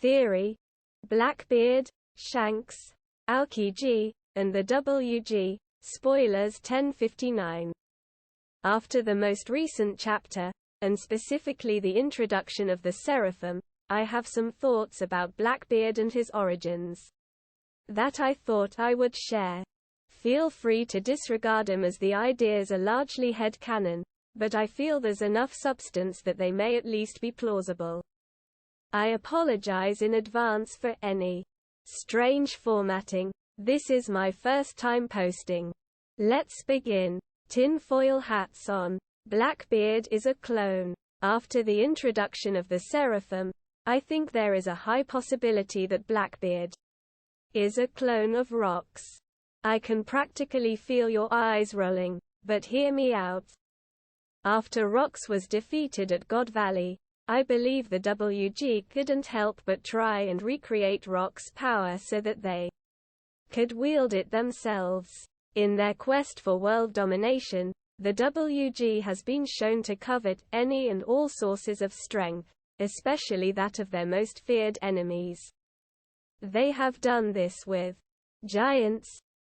Theory, Blackbeard, Shanks, Aokiji, and the WG. Spoilers 1059. After the most recent chapter, and specifically the introduction of the Seraphim, I have some thoughts about Blackbeard and his origins that I thought I would share. Feel free to disregard them as the ideas are largely headcanon, but I feel there's enough substance that they may at least be plausible. I apologize in advance for any strange formatting. This is my first time posting. Let's begin. Tinfoil hats on. Blackbeard is a clone. After the introduction of the Seraphim, I think there is a high possibility that Blackbeard is a clone of Rox. I can practically feel your eyes rolling, but hear me out. After Rox was defeated at God Valley, I believe the WG couldn't help but try and recreate Rox's power so that they could wield it themselves. In their quest for world domination, the WG has been shown to covet any and all sources of strength, especially that of their most feared enemies. They have done this with giants,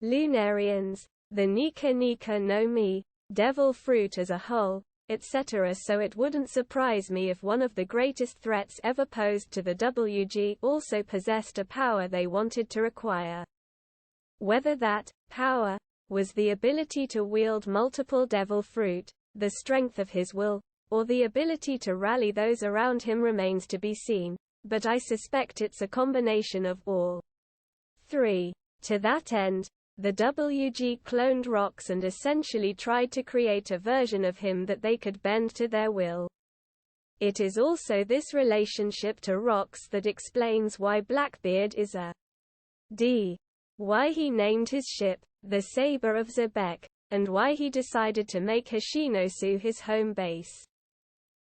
Lunarians, the Nika Nika no Mi, devil fruit as a whole, etc. So it wouldn't surprise me if one of the greatest threats ever posed to the WG also possessed a power they wanted to acquire. Whether that power was the ability to wield multiple devil fruit, the strength of his will, or the ability to rally those around him remains to be seen, but I suspect it's a combination of all three. To that end, the WG cloned Rox and essentially tried to create a version of him that they could bend to their will. It is also this relationship to Rox that explains why Blackbeard is a D. Why he named his ship, the Saber of Zebek, and why he decided to make Hashinosu his home base.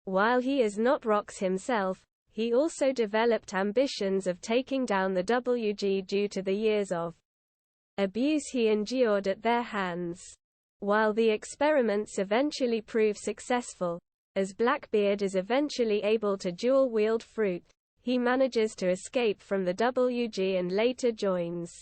While he is not Rox himself, he also developed ambitions of taking down the WG due to the years of abuse he endured at their hands. While the experiments eventually prove successful, as Blackbeard is eventually able to dual-wield fruit, he manages to escape from the WG and later joins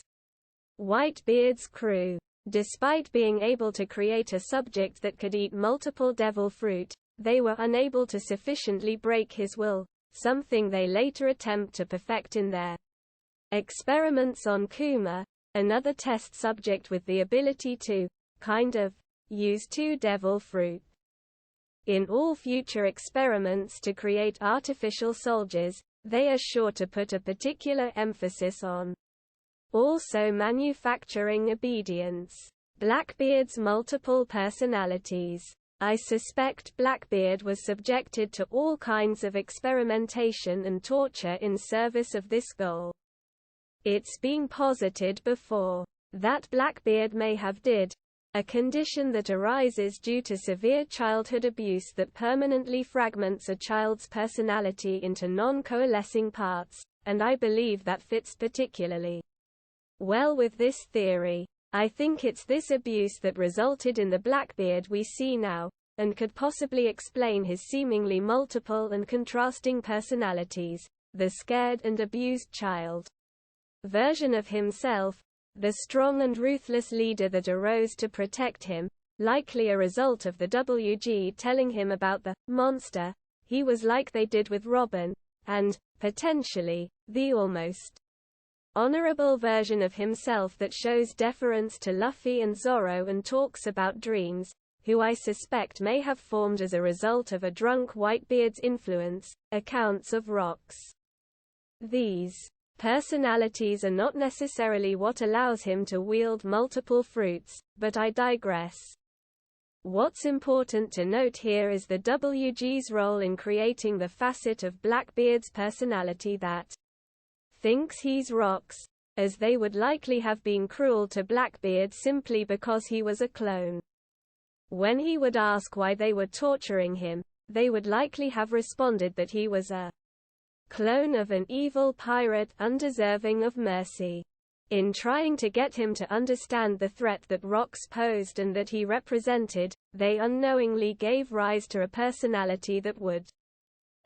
Whitebeard's crew. Despite being able to create a subject that could eat multiple devil fruit, they were unable to sufficiently break his will, something they later attempt to perfect in their experiments on Kuma, another test subject with the ability to, use two devil fruit. In all future experiments to create artificial soldiers, they are sure to put a particular emphasis on also manufacturing obedience. Blackbeard's multiple personalities. I suspect Blackbeard was subjected to all kinds of experimentation and torture in service of this goal. It's been posited before that Blackbeard may have DID, a condition that arises due to severe childhood abuse that permanently fragments a child's personality into non-coalescing parts, and I believe that fits particularly well with this theory. I think it's this abuse that resulted in the Blackbeard we see now, and could possibly explain his seemingly multiple and contrasting personalities, the scared and abused child version of himself, the strong and ruthless leader that arose to protect him, likely a result of the WG telling him about the monster he was like they did with Robin, and, potentially, the almost honorable version of himself that shows deference to Luffy and Zoro and talks about dreams, who I suspect may have formed as a result of a drunk Whitebeard's influence. Accounts of Rox. These personalities are not necessarily what allows him to wield multiple fruits, but I digress. What's important to note here is the WG's role in creating the facet of Blackbeard's personality that thinks he's Rox, as they would likely have been cruel to Blackbeard simply because he was a clone. When he would ask why they were torturing him, they would likely have responded that he was a clone of an evil pirate undeserving of mercy. In trying to get him to understand the threat that Rox posed and that he represented, they unknowingly gave rise to a personality that would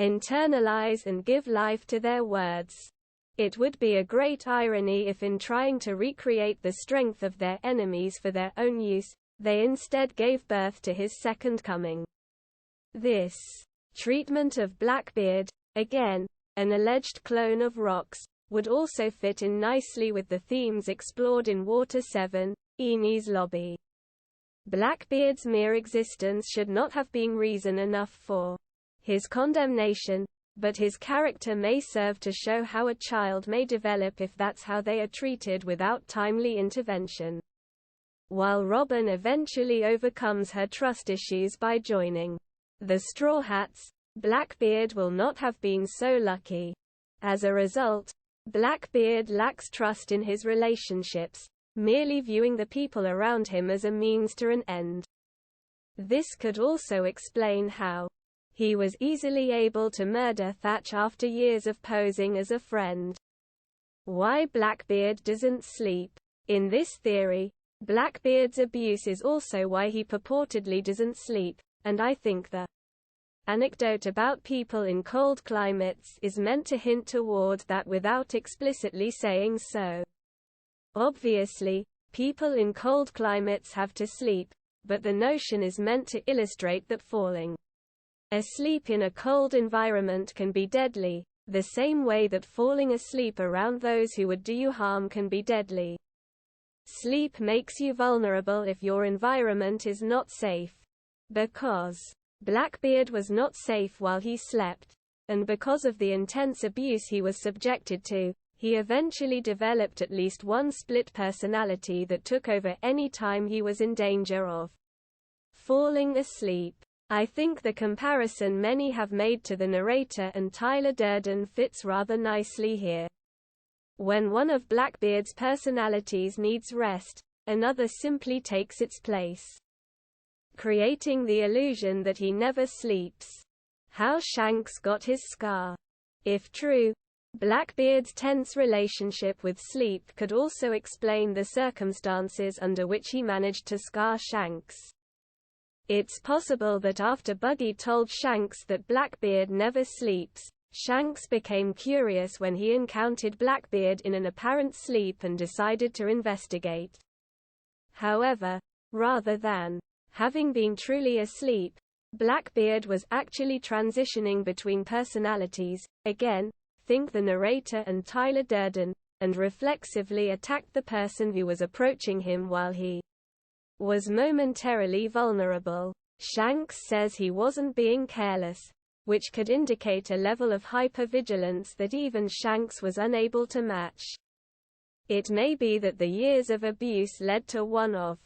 internalize and give life to their words. It would be a great irony if in trying to recreate the strength of their enemies for their own use, they instead gave birth to his second coming. This treatment of Blackbeard, again, an alleged clone of Rox, would also fit in nicely with the themes explored in Water 7, Enies Lobby. Blackbeard's mere existence should not have been reason enough for his condemnation, but his character may serve to show how a child may develop if that's how they are treated without timely intervention. While Robin eventually overcomes her trust issues by joining the Straw Hats, Blackbeard will not have been so lucky. As a result, Blackbeard lacks trust in his relationships, merely viewing the people around him as a means to an end. This could also explain how he was easily able to murder Thatch after years of posing as a friend. Why Blackbeard doesn't sleep. In this theory, Blackbeard's abuse is also why he purportedly doesn't sleep, and I think the anecdote about people in cold climates is meant to hint toward that without explicitly saying so. Obviously, people in cold climates have to sleep, but the notion is meant to illustrate that falling asleep in a cold environment can be deadly, the same way that falling asleep around those who would do you harm can be deadly. Sleep makes you vulnerable if your environment is not safe. Because Blackbeard was not safe while he slept, and because of the intense abuse he was subjected to, he eventually developed at least one split personality that took over any time he was in danger of falling asleep. I think the comparison many have made to the narrator and Tyler Durden fits rather nicely here. When one of Blackbeard's personalities needs rest, another simply takes its place, creating the illusion that he never sleeps. How Shanks got his scar. If true, Blackbeard's tense relationship with sleep could also explain the circumstances under which he managed to scar Shanks. It's possible that after Buggy told Shanks that Blackbeard never sleeps, Shanks became curious when he encountered Blackbeard in an apparent sleep and decided to investigate. However, rather than having been truly asleep, Blackbeard was actually transitioning between personalities, again, think the narrator and Tyler Durden, and reflexively attacked the person who was approaching him while he was momentarily vulnerable. Shanks says he wasn't being careless, which could indicate a level of hypervigilance that even Shanks was unable to match. It may be that the years of abuse led to one of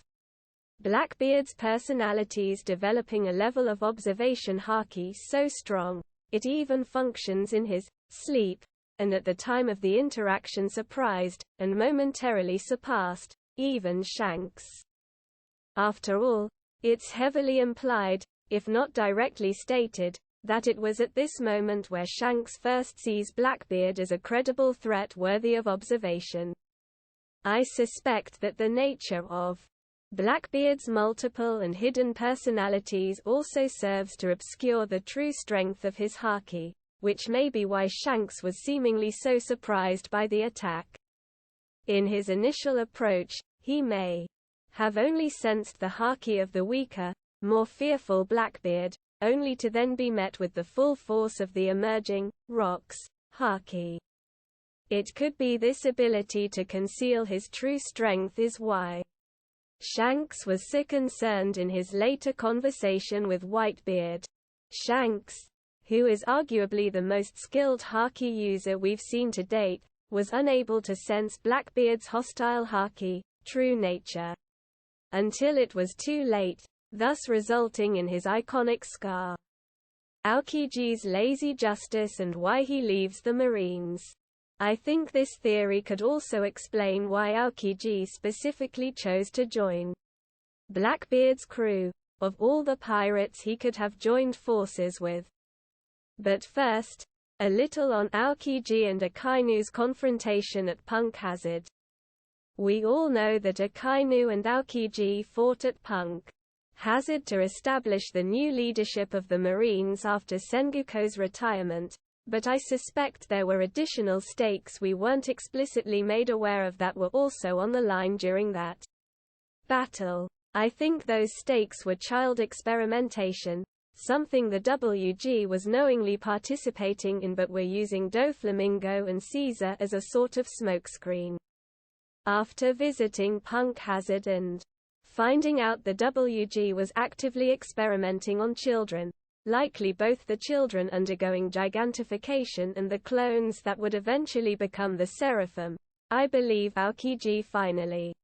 Blackbeard's personalities developing a level of observation haki so strong, it even functions in his sleep, and at the time of the interaction surprised, and momentarily surpassed, even Shanks. After all, it's heavily implied, if not directly stated, that it was at this moment where Shanks first sees Blackbeard as a credible threat worthy of observation. I suspect that the nature of Blackbeard's multiple and hidden personalities also serves to obscure the true strength of his haki, which may be why Shanks was seemingly so surprised by the attack. In his initial approach, he may have only sensed the haki of the weaker, more fearful Blackbeard, only to then be met with the full force of the emerging Rox haki. It could be this ability to conceal his true strength is why Shanks was so concerned in his later conversation with Whitebeard. Shanks, who is arguably the most skilled haki user we've seen to date, was unable to sense Blackbeard's hostile haki, true nature, until it was too late, thus resulting in his iconic scar. Aokiji's lazy justice and why he leaves the Marines. I think this theory could also explain why Aokiji specifically chose to join Blackbeard's crew, of all the pirates he could have joined forces with. But first, a little on Aokiji and Akainu's confrontation at Punk Hazard. We all know that Akainu and Aokiji fought at Punk Hazard to establish the new leadership of the Marines after Sengoku's retirement, but I suspect there were additional stakes we weren't explicitly made aware of that were also on the line during that battle. I think those stakes were child experimentation, something the WG was knowingly participating in, but were using Doflamingo and Caesar as a sort of smokescreen. After visiting Punk Hazard and finding out the WG was actively experimenting on children, likely both the children undergoing gigantification and the clones that would eventually become the Seraphim, I believe Aokiji finally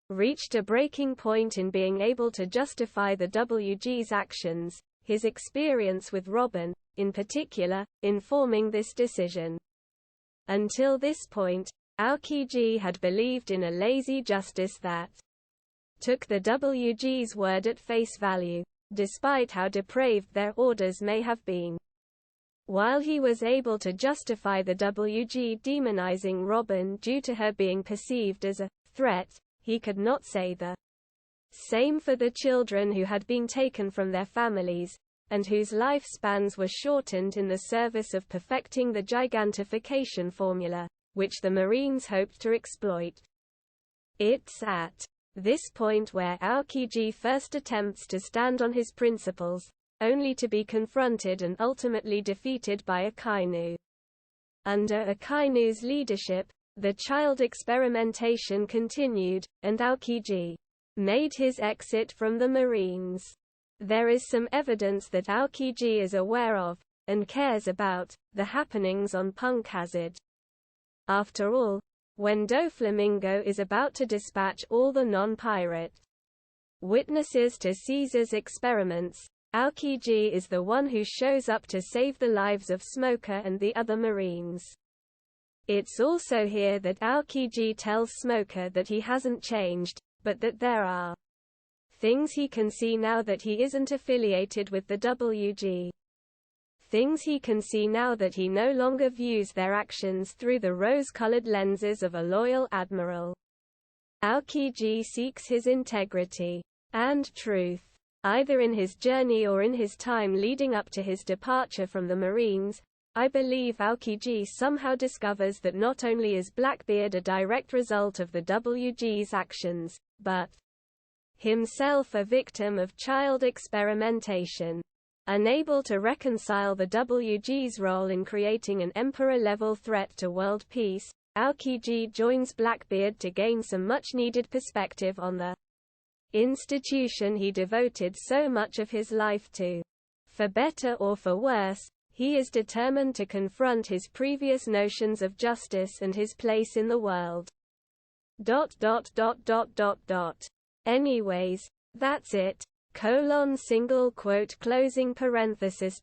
reached a breaking point in being able to justify the WG's actions, his experience with Robin, in particular, informing this decision. Until this point, Aokiji had believed in a lazy justice that took the WG's word at face value, despite how depraved their orders may have been. While he was able to justify the WG demonizing Robin due to her being perceived as a threat, he could not say the same for the children who had been taken from their families, and whose lifespans were shortened in the service of perfecting the gigantification formula, which the Marines hoped to exploit. It's at this point where Aokiji first attempts to stand on his principles, only to be confronted and ultimately defeated by Akainu. Under Akainu's leadership, the child experimentation continued, and Aokiji made his exit from the Marines. There is some evidence that Aokiji is aware of, and cares about, the happenings on Punk Hazard. After all, when Doflamingo is about to dispatch all the non-pirate witnesses to Caesar's experiments, Aokiji is the one who shows up to save the lives of Smoker and the other Marines. It's also here that Aokiji tells Smoker that he hasn't changed, but that there are things he can see now that he isn't affiliated with the WG. Things he can see now that he no longer views their actions through the rose-colored lenses of a loyal admiral. Aokiji seeks his integrity and truth, either in his journey or in his time leading up to his departure from the Marines. I believe Aokiji somehow discovers that not only is Blackbeard a direct result of the WG's actions, but himself a victim of child experimentation. Unable to reconcile the WG's role in creating an emperor-level threat to world peace, Aokiji joins Blackbeard to gain some much-needed perspective on the institution he devoted so much of his life to. For better or for worse, he is determined to confront his previous notions of justice and his place in the world. Anyways, that's it. : single quote closing parenthesis.